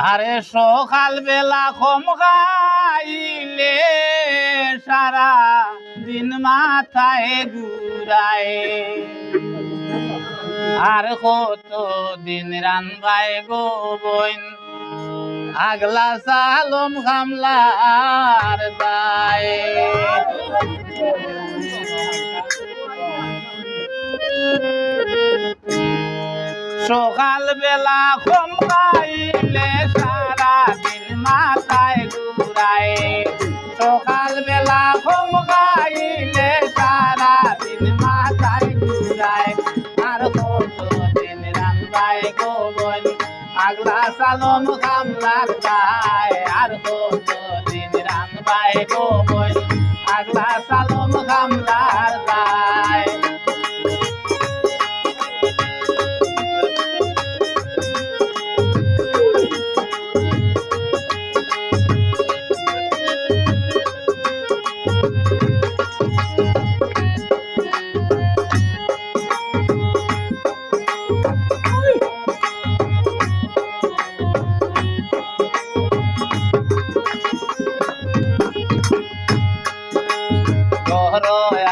আরে সকাল বেলা কম গাইলে সারা দিন মাথায় ঘুরায় আর কত দিন রানবাই গো বইন আগলা সালম খামলার দায় সকাল বেলা কম গাইলে সারা দিন মাথায় ঘুরায় সকাল বেলা কম গাইলে সারা দিন মাথায় ঘুরায় আর কত দিন রান্দায় গোবন আগলা সালম খামলার দায় আর কত দিন রান্দায় গোবন আগলা সালম খামলার দায়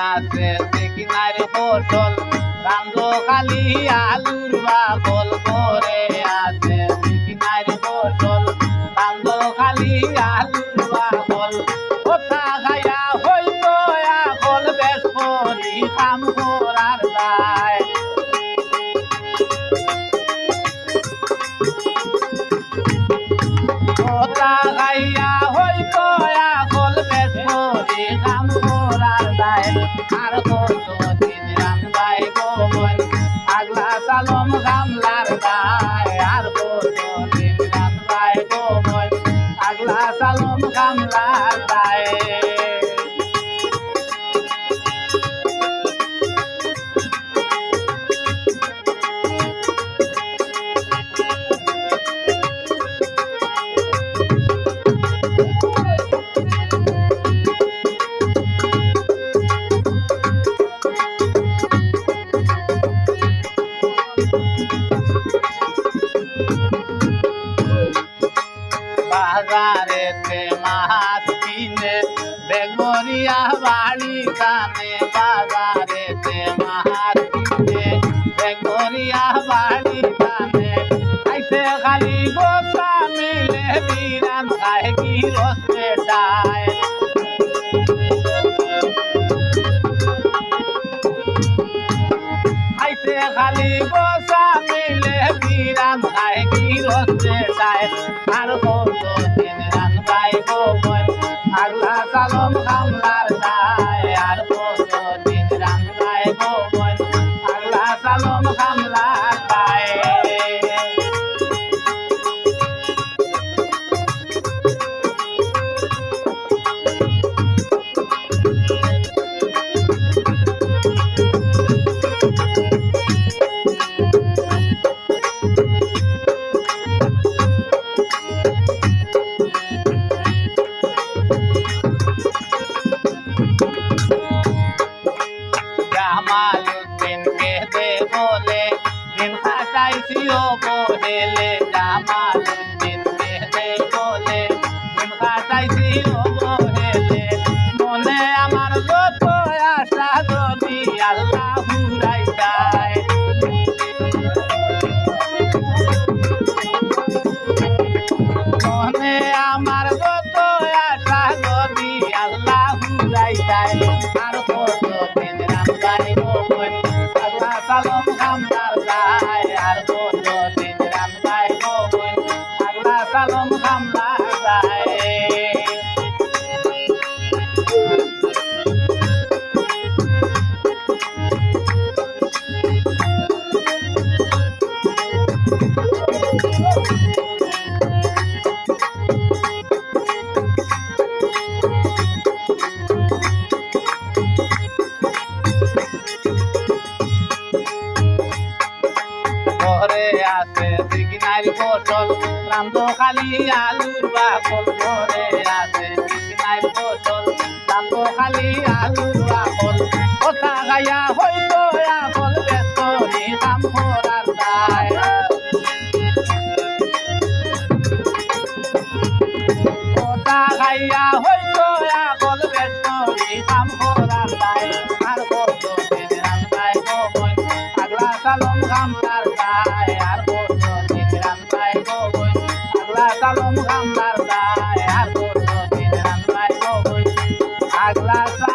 আছে কিনার ফসল রামদ খালি আলুর বাগল করে আছে কিনার ফসল রামদ খালি আলুর বাগল কথা খাইয়া হইতো এখন বেশ করি কাম করার দায় কথা খাইয়া হইতো এখন বেশ করি কাম করার দায় আর কত দিন রান্দাই গোবন আগলা সালম খামলার দায় আর কত দিন রান্দাই গোবন আগলা সালম খামলার দায় বাজারেতে মাছ কিনে বেগরিয়া বাড়ি কানে বাজারেতে মাছ কিনে বেগরিয়া বাড়ি কানে আইতে খালি গোসা মিলে বিরান খায় কি রসে ডায় আইতে খালি গোসা মিলে বিরান খায় কি রসে ডায় আর কত দিন রান্দাই গোবন আগলা সালম খামলার দায় আর কত দিন রান্দাই গোবন আগলা সালম খামলার দায় জামালউদ্দিন কেদে বলে দিন কাটাইছি ও বহেলে জামালউদ্দিন কেদে বলে দিন কাটাইছি ও বহেলে মনে আমার যত আশা যদি আল্লাহ পুরাই যায় মনে আমার যত আশা যদি আল্লাহ পুরাই যায় আর কত দিন রান্দাই গোবন আগলা সালম খামলার দায় আর কত দিন রান্দাই গোবন আগলা সালম খামলার দায় ঘরে আছে কিনার ফসল রামদ খালি আলুর বাকল ঘরে আছে কিনার ফসল রামদ খালি আলুর বাকল কথা গায়া হইতো আকল ব্যস্ত কাম করার দায় খাইয়া হইতো আকল বেষ্টরি কাম করার তাই আর কত দিন রান্তাই গো বোন আগলা সালম কামলার তাই আর কত দিন রান্তাই গো বোন আগলা সালম কামলার তাই আর কত দিন রান্তাই গো বোন আগলা